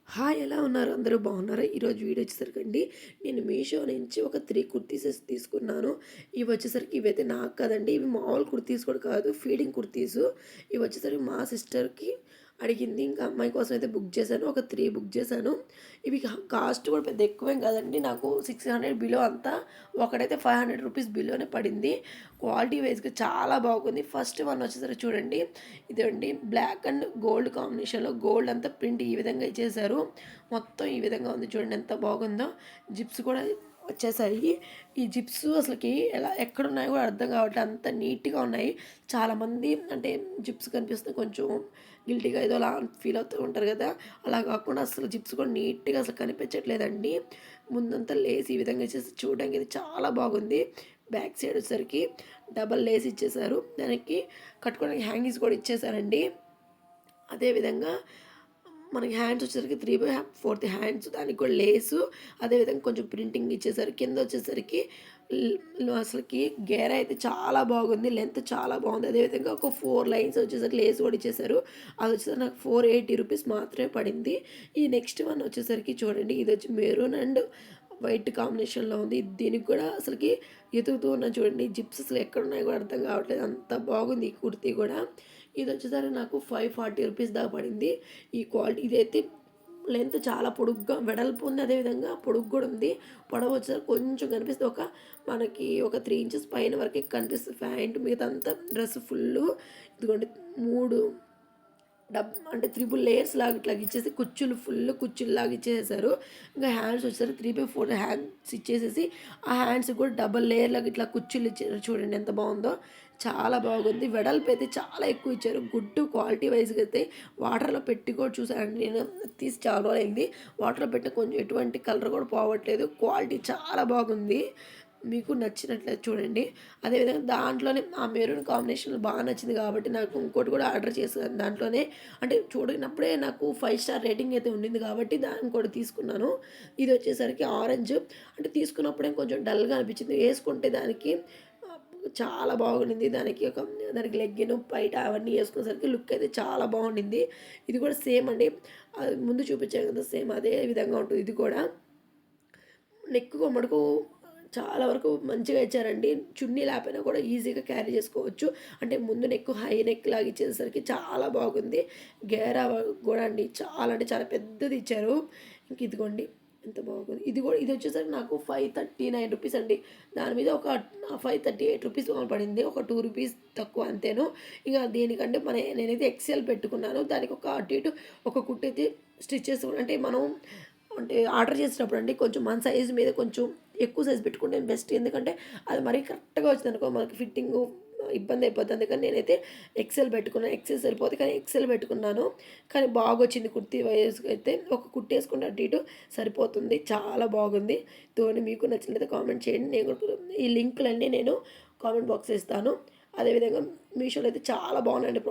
Hi! ఎలా ఉన్నారు? అందరూ బాగున్నారా? ఈరోజు వీడియో వచ్చేసరికండి నేను మీషో నుంచి ఒక 3 కుర్తీసెస్ తీసుకున్నాను. ఇవైతే నాకు కాదండి. ఇవి మామూలు కుర్తీస్ కూడా కాదు. ఫీడింగ్ కుర్తీసు. ఇవి వచ్చేసరికి మా సిస్టర్‌కి అడిగింది. ఇంకా అమ్మాయి కోసం అయితే బుక్ చేశాను. ఒక 3 బుక్ చేశాను. ఇవి కాస్ట్ కూడా పెద్ద ఎక్కువేం కాదండి. నాకు 600 బిలో అంతా. ఒకటైతే ₹500 బిలోనే పడింది. క్వాలిటీ వైస్‌గా చాలా బాగుంది. ఫస్ట్ వన్ వచ్చేసరికి చూడండి. ఇదండి బ్లాక్ అండ్ గోల్డ్ కాంబినేషన్‌లో గోల్డ్ అంతా ప్రింట్ ఈ విధంగా ఇచ్చేశారు. మొత్తం ఈ విధంగా ఉంది చూడండి ఎంత బాగుందో. జిప్స్ కూడా వచ్చేసాయి. ఈ జిప్స్ అసలకి ఎక్కడున్నాయో కూడా అర్థం కావట్లేదు. అంత నీట్‌గా ఉన్నాయి. చాలామంది అంటే జిప్స్ కనిపిస్తే కొంచెం గిల్టీగా ఏదోలా ఫీల్ అవుతూ ఉంటారు కదా! అలా కాకుండా అసలు జిప్స్ కూడా నీట్‌గా అసలు కనిపించట్లేదండి. ముందంతా లేస్ ఈ విధంగా ఇచ్చేసి చూడడానికి ఇది చాలా బాగుంది. బ్యాక్ సైడ్ వచ్చేసరికి డబల్ లేస్ ఇచ్చేసారు. దానికి కట్టుకోవడానికి హ్యాంగింగ్స్ కూడా ఇచ్చేసారండి. అదేవిధంగా మనకి హ్యాండ్స్ వచ్చేసరికి 3/4 హ్యాండ్స్, దానికి కూడా లేసు, అదేవిధంగా కొంచెం ప్రింటింగ్ ఇచ్చేసరికి కింద వచ్చేసరికి అసలుకి గేర అయితే చాలా బాగుంది. లెంత్ చాలా బాగుంది. అదేవిధంగా ఒక 4 లైన్స్ వచ్చేసరికి లేస్ కూడా ఇచ్చేసారు. అది వచ్చేసరికి నాకు ₹480 మాత్రమే పడింది. ఈ నెక్స్ట్ వన్ వచ్చేసరికి చూడండి, ఇది వచ్చి మెరూన్ అండ్ వైట్ కాంబినేషన్లో ఉంది. దీనికి కూడా అసలుకి ఎతుకుతూ ఉన్నాను చూడండి. జిప్స్ అసలు ఎక్కడ ఉన్నాయో కూడా అర్థం కావట్లేదు. అంత బాగుంది ఈ కుర్తీ కూడా. ఇది వచ్చేసరికి నాకు ₹540 దాకా పడింది. ఈ క్వాలిటీ ఇదైతే లెంత్ చాలా పొడుగ్గా వెడల్పు ఉంది. అదేవిధంగా పొడుగు కూడా ఉంది. పొడవు వచ్చేసరికి కొంచెం కనిపిస్తుంది. మనకి ఒక 3 ఇంచెస్ పైన వరకే కనిపిస్తుంది ప్యాంట్. మిగతా అంతా డ్రెస్ ఫుల్లు ఇదిగోండి 3 అంటే 3 లేయర్స్ లాగా ఇట్లా ఇచ్చేసి కుచ్చులు ఫుల్ కుచ్చుల్లాగా ఇచ్చేసారు. ఇంకా హ్యాండ్స్ వచ్చేసరికి 3/4 హ్యాండ్స్ ఇచ్చేసేసి ఆ హ్యాండ్స్ కూడా డబల్ లేయర్ లాగా ఇట్లా కుచ్చులు ఇచ్చారు. చూడండి ఎంత బాగుందో. చాలా బాగుంది. వెడల్పు అయితే చాలా ఎక్కువ ఇచ్చారు. గుడ్ క్వాలిటీ వైజ్గా అయితే వాటర్లో పెట్టి కూడా చూసానండి. నేను తీసి చాలా రోజులైంది. వాటర్లో పెట్టి కొంచెం ఎటువంటి కలర్ కూడా పోవట్లేదు. క్వాలిటీ చాలా బాగుంది. మీకు నచ్చినట్లయితే చూడండి. అదేవిధంగా దాంట్లోనే ఆ మెరూన్ కాంబినేషన్ బాగా నచ్చింది కాబట్టి నాకు ఇంకోటి కూడా ఆర్డర్ చేశాను దాంట్లోనే. అంటే చూడనప్పుడే నాకు 5 స్టార్ రేటింగ్ అయితే ఉండింది కాబట్టి దాన్ని కూడా తీసుకున్నాను. ఇది వచ్చేసరికి ఆరెంజ్. అంటే తీసుకున్నప్పుడే కొంచెం డల్గా అనిపించింది. వేసుకుంటే దానికి చాలా బాగుండింది. దానికి లెగ్గిన్ పైట అవన్నీ వేసుకునేసరికి లుక్ అయితే చాలా బాగుండింది. ఇది కూడా సేమ్ అండి. ముందు చూపించాను కదా, సేమ్ అదే విధంగా ఉంటుంది ఇది కూడా. నెక్కు మటుకు చాలా వరకు మంచిగా ఇచ్చారండి. చున్నీ లేకపోయినా కూడా ఈజీగా క్యారీ చేసుకోవచ్చు. అంటే ముందు నెక్ హై నెక్ లాగా ఇచ్చేసరికి చాలా బాగుంది. గేరా కూడా అండి చాలా అంటే చాలా పెద్దది ఇచ్చారు. ఇంక ఇదిగోండి ఎంత బాగుంది. ఇది వచ్చేసరికి నాకు ₹539 అండి. దాని మీద ఒక ₹538 పడింది. ఒక ₹2 తక్కువ అంతేను. ఇక దీనికంటే నేనైతే ఎక్సెల్ పెట్టుకున్నాను. దానికి ఒక అటు ఇటు ఒక కుట్టయితే స్టిచ్ చేసి అంటే మనం అంటే ఆర్డర్ చేసేటప్పుడు అండి కొంచెం మన సైజ్ మీద కొంచెం ఎక్కువ సైజ్ పెట్టుకుంటే బెస్ట్. ఎందుకంటే అది మరీ కరెక్ట్గా వచ్చిందనుకో మనకి ఫిట్టింగు ఇబ్బంది అయిపోద్ది. అందుకని నేనైతే ఎక్సెల్ పెట్టుకున్నాను. ఎక్సెల్ సరిపోతే కానీ ఎక్సెల్ పెట్టుకున్నాను. కానీ బాగొచ్చింది కుర్తీ వైస్‌గా అయితే. ఒక కుట్టేసుకుంటే అటు ఇటు సరిపోతుంది. చాలా బాగుంది. మీకు నచ్చినట్లయితే కామెంట్ చేయండి. నేను కూడా ఈ లింకులన్నీ నేను కామెంట్ బాక్స్‌లో ఇస్తాను. అదేవిధంగా మీషోలో అయితే చాలా బాగున్నాయండి